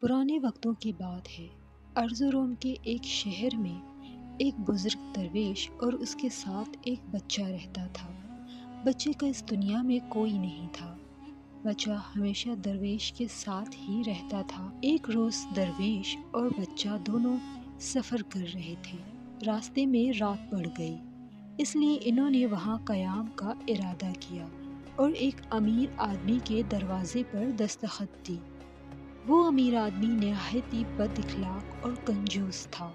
پرانے وقتوں کی بات ہے۔ ارز و روم کے ایک شہر میں ایک بزرگ درویش اور اس کے ساتھ ایک بچہ رہتا تھا۔ بچے کا اس دنیا میں کوئی نہیں تھا۔ بچہ ہمیشہ درویش کے ساتھ ہی رہتا تھا۔ ایک روز درویش اور بچہ دونوں سفر کر رہے تھے۔ راستے میں رات پڑ گئی، اس لیے انہوں نے وہاں قیام کا ارادہ کیا اور ایک امیر آدمی کے دروازے پر دستخط دی۔ وہ امیر آدمی نہایت ہی بد اخلاق اور کنجوس تھا۔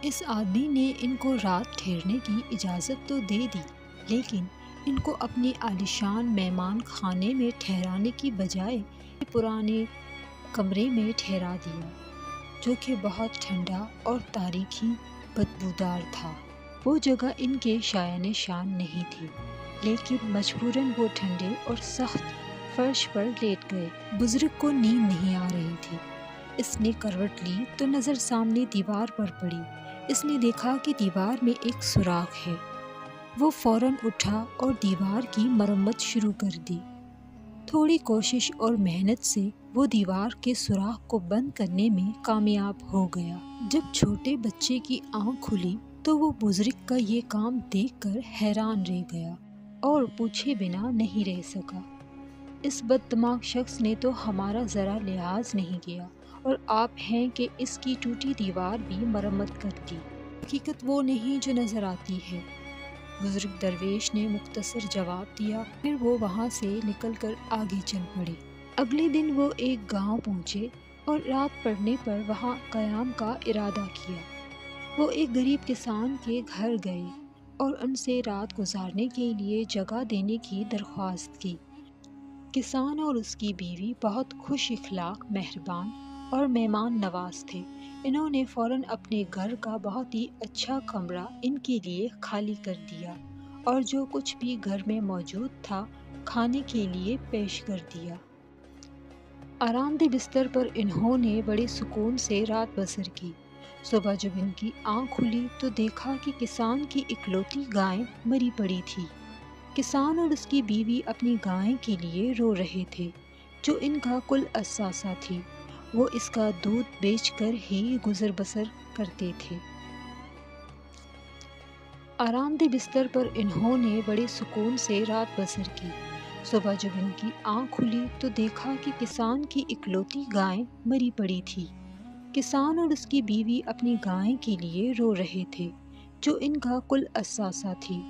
اس آدمی نے ان کو رات ٹھہرنے کی اجازت تو دے دی، لیکن ان کو اپنے عالیشان مہمان خانے میں ٹھہرانے کی بجائے پرانے کمرے میں ٹھہرا دیا، جو کہ بہت ٹھنڈا اور تاریکی بدبودار تھا۔ وہ جگہ ان کے شایان شان نہیں تھی، لیکن مجبوراً وہ ٹھنڈے اور سخت فرش پر لیٹ گئے۔ بزرگ کو نیند نہیں آ رہی تھی۔ اس نے کروٹ لی تو نظر سامنے دیوار پر پڑی۔ اس نے دیکھا کہ دیوار میں ایک سوراخ ہے۔ وہ فوراً اٹھا اور دیوار کی مرمت شروع کر دی۔ تھوڑی کوشش اور محنت سے وہ دیوار کے سوراخ کو بند کرنے میں کامیاب ہو گیا۔ جب چھوٹے بچے کی آنکھ کھلی تو وہ بزرگ کا یہ کام دیکھ کر حیران رہ گیا اور پوچھے بنا نہیں رہ سکا۔ اس بد دماغ شخص نے تو ہمارا ذرا لحاظ نہیں کیا، اور آپ ہیں کہ اس کی ٹوٹی دیوار بھی مرمت کر دی۔ حقیقت وہ نہیں جو نظر آتی ہے۔ بزرگ درویش نے مختصر جواب دیا، پھر وہ وہاں سے نکل کر آگے چل پڑے۔ اگلے دن وہ ایک گاؤں پہنچے اور رات پڑنے پر وہاں قیام کا ارادہ کیا۔ وہ ایک غریب کسان کے گھر گئے اور ان سے رات گزارنے کے لیے جگہ دینے کی درخواست کی۔ کسان اور اس کی بیوی بہت خوش اخلاق، مہربان اور مہمان نواز تھے۔ انہوں نے فوراً اپنے گھر کا بہت ہی اچھا کمرہ ان کے لیے خالی کر دیا اور جو کچھ بھی گھر میں موجود تھا کھانے کے لیے پیش کر دیا۔ آرام دہ بستر پر انہوں نے بڑے سکون سے رات بسر کی۔ صبح جب ان کی آنکھ کھلی تو دیکھا کہ کسان کی اکلوتی گائے مری پڑی تھی۔ کسان اور اس کی بیوی اپنی گائے کے لیے رو رہے تھے، جو ان کا کل اثاثہ تھی۔ وہ اس کا دودھ بیچ کر ہی گزر بسر کرتے تھے۔ آرام دہ بستر پر انہوں نے بڑے سکون سے رات بسر کی۔ صبح جب ان کی آنکھ کھلی تو دیکھا کہ کسان کی اکلوتی گائے مری پڑی تھی۔ کسان اور اس کی بیوی اپنی گائے کے لیے رو رہے تھے، جو ان کا کل اثاثہ تھی۔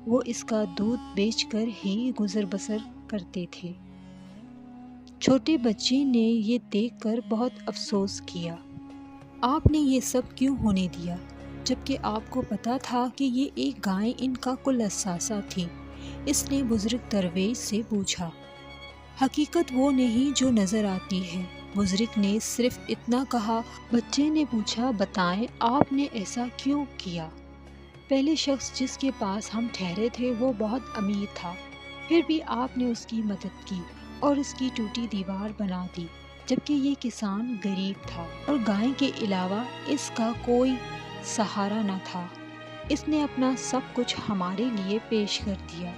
وہ اس کا دودھ بیچ کر ہی گزر بسر کرتے تھے۔ چھوٹے بچے نے یہ دیکھ کر بہت افسوس کیا۔ آپ نے یہ سب کیوں ہونے دیا، جبکہ آپ کو پتا تھا کہ یہ ایک گائے ان کا کل اثاثہ تھی؟ اس نے بزرگ درویش سے پوچھا۔ حقیقت وہ نہیں جو نظر آتی ہے، بزرگ نے صرف اتنا کہا۔ بچے نے پوچھا، بتائیں آپ نے ایسا کیوں کیا؟ پہلے شخص جس کے پاس ہم ٹھہرے تھے وہ بہت امیر تھا، پھر بھی آپ نے اس کی مدد کی اور اس کی ٹوٹی دیوار بنا دی، جبکہ یہ کسان غریب تھا اور گائے کے علاوہ اس کا کوئی سہارا نہ تھا۔ اس نے اپنا سب کچھ ہمارے لیے پیش کر دیا،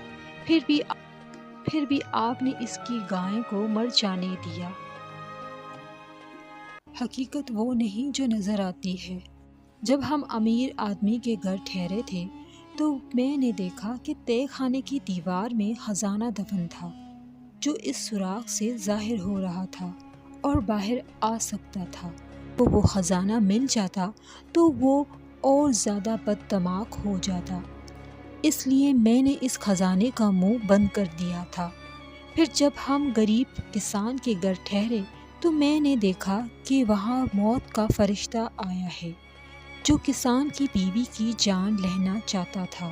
پھر بھی آپ نے اس کی گائے کو مر جانے دیا۔ حقیقت وہ نہیں جو نظر آتی ہے۔ جب ہم امیر آدمی کے گھر ٹھہرے تھے تو میں نے دیکھا کہ تہہ خانے کی دیوار میں خزانہ دفن تھا، جو اس سوراخ سے ظاہر ہو رہا تھا اور باہر آ سکتا تھا۔ وہ خزانہ مل جاتا تو وہ اور زیادہ بد دماغ ہو جاتا، اس لیے میں نے اس خزانے کا منہ بند کر دیا تھا۔ پھر جب ہم غریب کسان کے گھر ٹھہرے تو میں نے دیکھا کہ وہاں موت کا فرشتہ آیا ہے، جو کسان کی بیوی کی جان لینا چاہتا تھا۔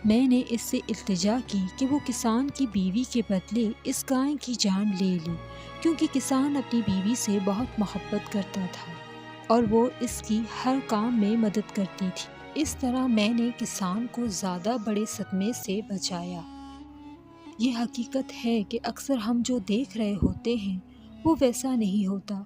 میں نے اس سے التجا کی کہ وہ کسان کی بیوی کے بدلے اس گائے کی جان لے لے، کیونکہ کسان اپنی بیوی سے بہت محبت کرتا تھا اور وہ اس کی ہر کام میں مدد کرتی تھی۔ اس طرح میں نے کسان کو زیادہ بڑے صدمے سے بچایا۔ یہ حقیقت ہے کہ اکثر ہم جو دیکھ رہے ہوتے ہیں وہ ویسا نہیں ہوتا۔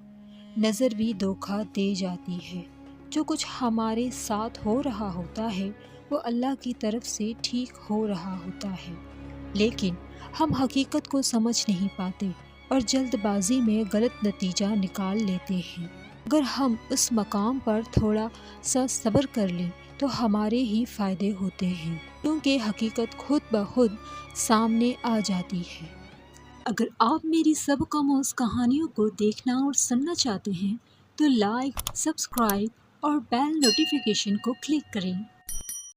نظر بھی دھوکہ دے جاتی ہے۔ جو کچھ ہمارے ساتھ ہو رہا ہوتا ہے وہ اللہ کی طرف سے ٹھیک ہو رہا ہوتا ہے، لیکن ہم حقیقت کو سمجھ نہیں پاتے اور جلد بازی میں غلط نتیجہ نکال لیتے ہیں۔ اگر ہم اس مقام پر تھوڑا سا صبر کر لیں تو ہمارے ہی فائدے ہوتے ہیں، کیونکہ حقیقت خود بخود سامنے آ جاتی ہے۔ اگر آپ میری سب کاموز کہانیوں کو دیکھنا اور سننا چاہتے ہیں تو لائک، سبسکرائب اور بیل نوٹیفیکیشن کو کلک کریں۔